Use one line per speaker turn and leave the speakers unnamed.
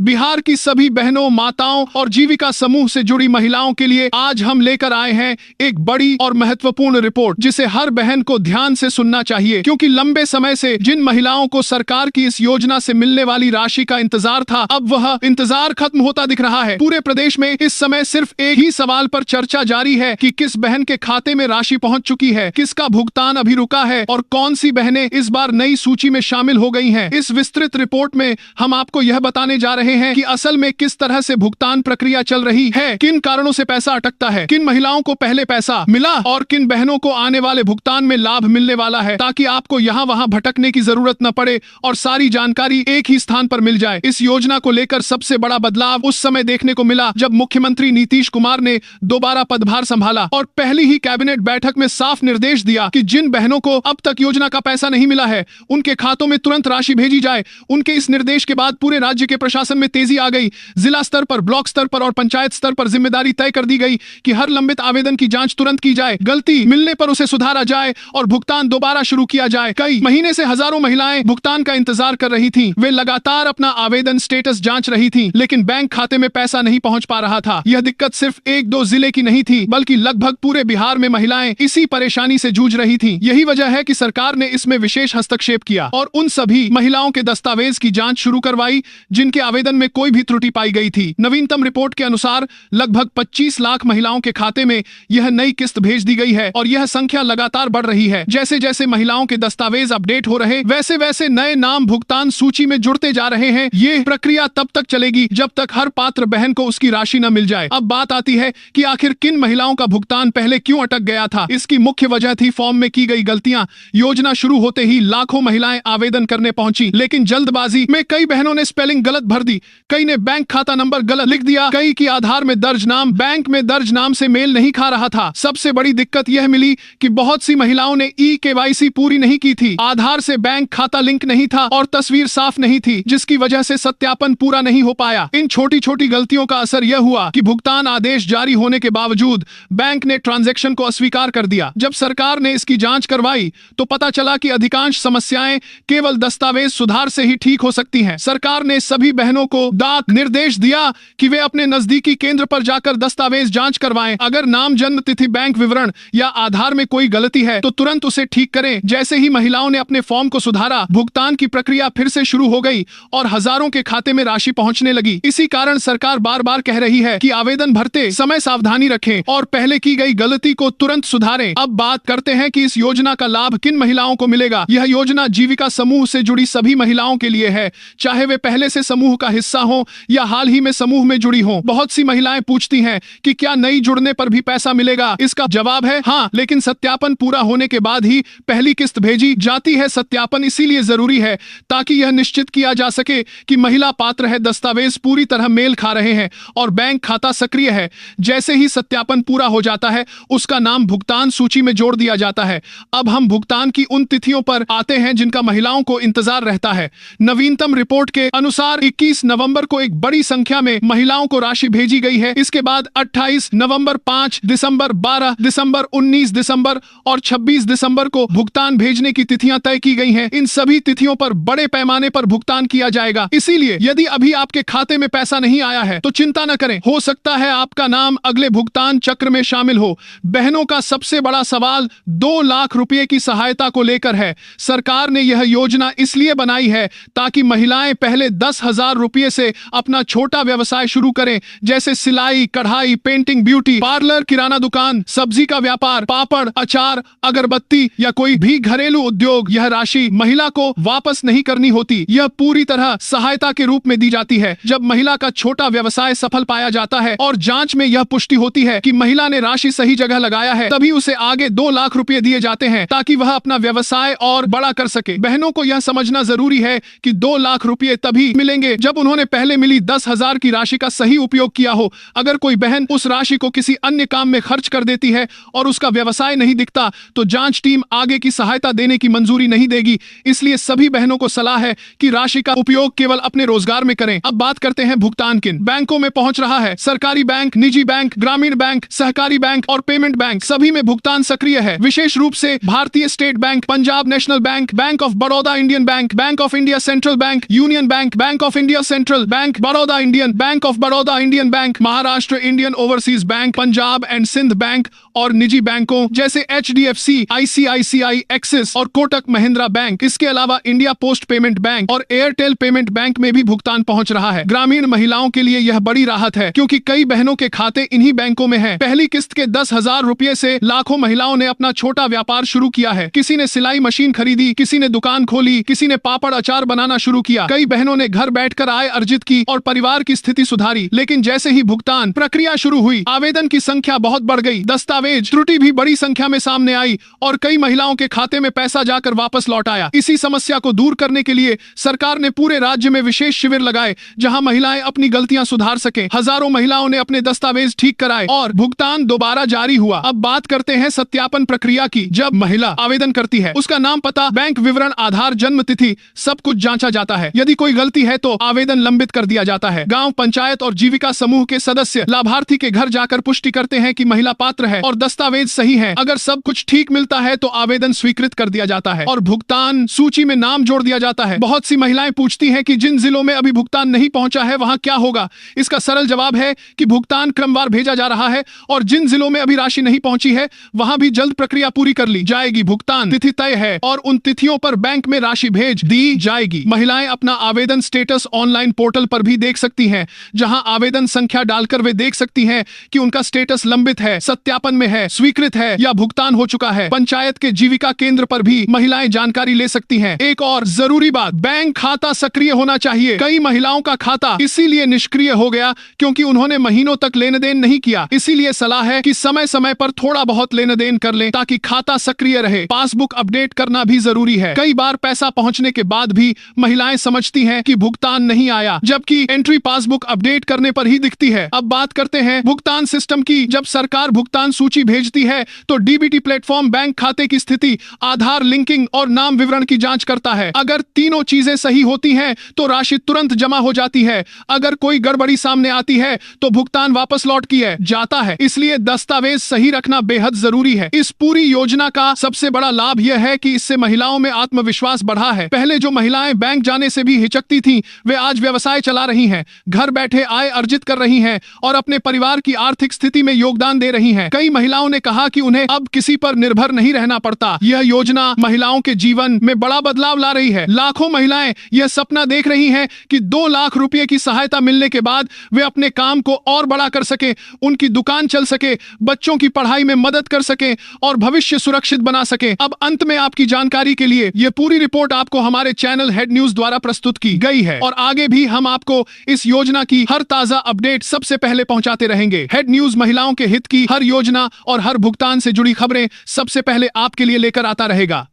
बिहार की सभी बहनों, माताओं और जीविका समूह से जुड़ी महिलाओं के लिए आज हम लेकर आए हैं एक बड़ी और महत्वपूर्ण रिपोर्ट, जिसे हर बहन को ध्यान से सुनना चाहिए, क्योंकि लंबे समय से जिन महिलाओं को सरकार की इस योजना से मिलने वाली राशि का इंतजार था, अब वह इंतजार खत्म होता दिख रहा है। पूरे प्रदेश में इस समय सिर्फ एक ही सवाल पर चर्चा जारी है कि किस बहन के खाते में राशि पहुंच चुकी है, किसका भुगतान अभी रुका है और कौन सी बहनें इस बार नई सूची में शामिल हो गई हैं। इस विस्तृत रिपोर्ट में हम आपको यह बताने जा रहे हैं कि असल में किस तरह से भुगतान प्रक्रिया चल रही है, किन कारणों से पैसा अटकता है, किन महिलाओं को पहले पैसा मिला और किन बहनों को आने वाले भुगतान में लाभ मिलने वाला है, ताकि आपको यहाँ वहाँ भटकने की जरूरत न पड़े और सारी जानकारी एक ही स्थान पर मिल जाए। इस योजना को लेकर सबसे बड़ा बदलाव उस समय देखने को मिला जब मुख्यमंत्री नीतीश कुमार ने दोबारा पदभार संभाला और पहली ही कैबिनेट बैठक में साफ निर्देश दिया कि जिन बहनों को अब तक योजना का पैसा नहीं मिला है, उनके खातों में तुरंत राशि भेजी जाए। उनके इस निर्देश के बाद पूरे राज्य के प्रशासन में तेजी आ गई। जिला स्तर पर, ब्लॉक स्तर पर और पंचायत स्तर पर जिम्मेदारी तय कर दी गई कि हर लंबित आवेदन की जांच तुरंत की जाए, गलती मिलने पर उसे सुधारा जाए और भुगतान दोबारा शुरू किया जाए। कई महीने से हजारों महिलाएं भुगतान का इंतजार कर रही थीं। वे लगातार अपना आवेदन स्टेटस जांच रही थीं, लेकिन बैंक खाते में पैसा नहीं पहुंच पा रहा था। यह दिक्कत सिर्फ एक दो जिले की नहीं थी, बल्कि लगभग पूरे बिहार में महिलाएं इसी परेशानी से जूझ रही थीं। यही वजह है कि सरकार ने इसमें विशेष हस्तक्षेप किया और उन सभी महिलाओं के दस्तावेज की जांच शुरू करवाई जिनके आवेदन में कोई भी त्रुटि पाई गई थी। नवीनतम रिपोर्ट के अनुसार लगभग 25 लाख महिलाओं के खाते में यह नई किस्त भेज दी गई है और यह संख्या लगातार बढ़ रही है। जैसे जैसे महिलाओं के दस्तावेज अपडेट हो रहे, वैसे वैसे नए नाम भुगतान सूची में जुड़ते जा रहे हैं। ये प्रक्रिया तब तक चलेगी जब तक हर पात्र बहन को उसकी राशि न मिल जाए। अब बात आती है कि आखिर किन महिलाओं का भुगतान पहले क्यों अटक गया था। इसकी मुख्य वजह थी फॉर्म में की गई गलतियां। योजना शुरू होते ही लाखों महिलाएं आवेदन करने पहुंची, लेकिन जल्दबाजी में कई बहनों ने स्पेलिंग गलत भर दी, कई ने बैंक खाता नंबर गलत लिख दिया, कई की आधार में दर्ज नाम बैंक में दर्ज नाम से मेल नहीं खा रहा था। सबसे बड़ी दिक्कत यह मिली कि बहुत सी महिलाओं ने KYC पूरी नहीं की थी, आधार से बैंक खाता लिंक नहीं था और तस्वीर साफ नहीं थी, जिसकी वजह से सत्यापन पूरा नहीं हो पाया। इन छोटी छोटी गलतियों का असर यह हुआ कि भुगतान आदेश जारी होने के बावजूद बैंक ने ट्रांजैक्शन को अस्वीकार कर दिया। जब सरकार ने इसकी जांच करवाई तो पता चला कि अधिकांश समस्याएं केवल दस्तावेज सुधार से ही ठीक हो सकती हैं। सरकार ने सभी बहनों को डाक निर्देश दिया कि वे अपने नजदीकी केंद्र पर जाकर दस्तावेज जांच करवाएं। अगर नाम, जन्म तिथि, बैंक विवरण या आधार में कोई गलती है तो तुरंत उसे ठीक करें। जैसे ही महिलाओं ने अपने फॉर्म को सुधारा, भुगतान की प्रक्रिया फिर से शुरू हो गई और हजारों के खाते में राशि पहुंचने लगी। इसी कारण सरकार बार बार कह रही है कि आवेदन भरते समय सावधानी रखें और पहले की गई गलती को तुरंत सुधारें। अब बात करते हैं कि इस योजना का लाभ किन महिलाओं को मिलेगा। यह योजना जीविका समूह से जुड़ी सभी महिलाओं के लिए है, चाहे वे पहले से समूह का हिस्सा हो या हाल ही में समूह में जुड़ी हो। बहुत सी महिलाएं पूछती हैं कि क्या नई जुड़ने पर भी पैसा मिलेगा। इसका जवाब है हाँ, लेकिन सत्यापन पूरा होने के बाद ही पहली किस्त भेजी जाती है। सत्यापन इसीलिए जरूरी है ताकि यह निश्चित किया जा सके कि महिला पात्र है, दस्तावेज पूरी तरह मेल खा रहे हैं और बैंक खाता सक्रिय है। जैसे ही सत्यापन पूरा हो जाता है, उसका नाम भुगतान सूची में जोड़ दिया जाता है। अब हम भुगतान की उन तिथियों पर आते हैं जिनका महिलाओं को इंतजार रहता है। नवीनतम रिपोर्ट के अनुसार 21 नवंबर को एक बड़ी संख्या में महिलाओं को राशि भेजी गई है। इसके बाद 28 नवंबर, 5 दिसंबर, 12 दिसंबर, 19 दिसंबर और 26 दिसंबर को भुगतान भेजने की तिथियां तय की गई हैं। इन सभी तिथियों पर बड़े पैमाने पर भुगतान किया जाएगा। इसीलिए यदि अभी आपके खाते में पैसा नहीं आया है तो चिंता न करें, हो सकता है आपका नाम अगले भुगतान चक्र में शामिल हो। बहनों का सबसे बड़ा सवाल 2 लाख रुपए की सहायता को लेकर है। सरकार ने यह योजना इसलिए बनाई है ताकि महिलाएं पहले 10,000 रुपए से अपना छोटा व्यवसाय शुरू करें, जैसे सिलाई, कढ़ाई, पेंटिंग, ब्यूटी पार्लर, किराना दुकान, सब्जी का व्यापार, पापड़, अचार, अगरबत्ती या कोई भी घरेलू उद्योग। यह राशि महिला को वापस नहीं करनी होती, यह पूरी तरह सहायता के रूप में दी जाती है। जब महिला का छोटा व्यवसाय सफल पाया जाता है और जांच में यह पुष्टि होती है कि महिला ने राशि सही जगह लगाया है, तभी उसे आगे 2 लाख रुपए दिए जाते हैं ताकि वह अपना व्यवसाय और बड़ा कर सके। बहनों को यह समझना जरूरी है कि 2 लाख रुपए तभी मिलेंगे जब उन्होंने पहले मिली 10,000 की राशि का सही उपयोग किया हो। अगर कोई बहन उस राशि को किसी अन्य काम में खर्च कर देती है और उसका व्यवसाय नहीं दिखता, तो जांच टीम आगे की सहायता देने की मंजूरी नहीं देगी। इसलिए सभी बहनों को सलाह है कि राशि का उपयोग केवल अपने रोजगार में करें। अब बात करते हैं भुगतान किन बैंकों में पहुंच रहा है। सरकारी बैंक, निजी बैंक, ग्रामीण बैंक, सहकारी बैंक और पेमेंट बैंक, सभी में भुगतान सक्रिय है। विशेष रूप से भारतीय State Bank, Punjab National Bank, Bank of Baroda, Indian Bank, Bank of India Central Bank, Union Bank, Bank of India Central Bank, Baroda Indian Bank of Baroda, Indian Bank, Maharashtra Indian Overseas Bank, Punjab and Sind Bank और निजी बैंकों जैसे HDFC, ICICI, एक्सिस और Kotak Mahindra bank. इसके अलावा India post payment bank और Airtel payment bank में भी भुगतान पहुंच रहा है। ग्रामीण महिलाओं के लिए यह बड़ी राहत है क्योंकि कई बहनों के खाते इन्हीं बैंकों में हैं। पहली किस्त के 10,000 रुपए से लाखों महिलाओं ने अपना छोटा व्यापार शुरू किया है। किसी ने सिलाई मशीन खरीदी, किसी ने दुकान खोली, किसी ने पापड़ अचार बनाना शुरू किया। कई बहनों ने घर बैठकर आय अर्जित की और परिवार की स्थिति सुधारी। लेकिन जैसे ही भुगतान प्रक्रिया शुरू हुई, आवेदन की संख्या बहुत बढ़ गई, दस्तावेज त्रुटि भी बड़ी संख्या में सामने आई और कई महिलाओं के खाते में पैसा जाकर वापस लौट आया। इसी समस्या को दूर करने के लिए सरकार ने पूरे राज्य में विशेष शिविर लगाए जहां महिलाएं अपनी गलतियां सुधार सकें। हजारों महिलाओं ने अपने दस्तावेज ठीक कराए और भुगतान दोबारा जारी हुआ। अब बात करते हैं सत्यापन प्रक्रिया की। जब महिला आवेदन करती है, उसका नाम, पता, बैंक विवरण, आधार, जन्म तिथि सब कुछ जांचा जाता है। यदि कोई गलती है तो आवेदन लंबित कर दिया जाता है। गांव पंचायत और जीविका समूह के सदस्य लाभार्थी के घर जाकर पुष्टि करते हैं कि महिला पात्र है और दस्तावेज सही है। अगर सब कुछ ठीक मिलता है तो आवेदन स्वीकृत कर दिया जाता है और भुगतान सूची में नाम जोड़ दिया जाता है। बहुत सी महिलाएं पूछती हैं कि जिन जिलों में अभी भुगतान नहीं पहुंचा है वहां क्या होगा। इसका सरल जवाब है कि भुगतान क्रमवार भेजा जा रहा है और जिन जिलों में अभी राशि नहीं पहुंची है वहां भी जल्द प्रक्रिया पूरी कर ली जाएगी। भुगतान तिथि तय है और उन तिथियों पर बैंक में राशि भेज दी जाएगी। महिलाएं अपना आवेदन स्टेटस ऑनलाइन पोर्टल पर भी देख सकती हैं, जहां आवेदन संख्या डालकर वे देख सकती हैं कि उनका स्टेटस लंबित है, सत्यापन में है, स्वीकृत है या भुगतान हो चुका है। पंचायत के जीविका केंद्र पर भी महिलाएं जानकारी ले सकती हैं। एक और जरूरी बात, बैंक खाता सक्रिय होना चाहिए। कई महिलाओं का खाता इसीलिए निष्क्रिय हो गया क्योंकि उन्होंने महीनों तक लेन देन नहीं किया। इसीलिए सलाह है कि समय समय पर थोड़ा बहुत लेन देन कर लें ताकि खाता सक्रिय रहे। पासबुक अपडेट करना भी जरूरी है। कई बार पैसा पहुंचने के बाद भी महिलाएं समझती हैं कि भुगतान नहीं आया, जबकि एंट्री पासबुक अपडेट करने पर ही दिखती है। अब बात करते हैं भुगतान सिस्टम की। जब सरकार भुगतान सूची भेजती है तो डीबीटी प्लेटफॉर्म बैंक खाते की स्थिति, आधार लिंकिंग और नाम विवरण की जांच करता है। अगर तीनों चीजें सही होती हैं तो राशि तुरंत जमा हो जाती है। अगर कोई गड़बड़ी सामने आती है तो भुगतान वापस लौट किया जाता है। इसलिए दस्तावेज सही रखना बेहद जरूरी है। इस पूरी योजना का सबसे बड़ा लाभ यह है कि इससे महिलाओं में आत्मविश्वास बढ़ा है। पहले जो महिलाएं बैंक जाने से भी हिचकती थीं, वे आज व्यवसाय चला रही हैं, घर बैठे आय अर्जित कर रही हैं और अपने परिवार की आर्थिक स्थिति में योगदान दे रही हैं। कई महिलाओं ने कहा कि उन्हें अब किसी पर निर्भर नहीं रहना पड़ता। यह योजना महिलाओं के जीवन में बड़ा बदलाव ला रही है। लाखों महिलाएं यह सपना देख रही हैं कि 2 लाख रुपए की सहायता मिलने के बाद वे अपने काम को और बड़ा कर सके, उनकी दुकान चल सके, बच्चों की पढ़ाई में मदद कर सके और भविष्य सुरक्षित बना सके। अब अंत में आपकी जानकारी के लिए यह पूरी रिपोर्ट आपको हमारे चैनल हेड न्यूज द्वारा प्रस्तुत की गई है और आगे भी हम आपको इस योजना की हर ताजा अपडेट सबसे पहले पहुंचाते रहेंगे। हेड न्यूज महिलाओं के हित की हर योजना और हर भुगतान से जुड़ी खबरें सबसे पहले आपके लिए लेकर आता रहेगा।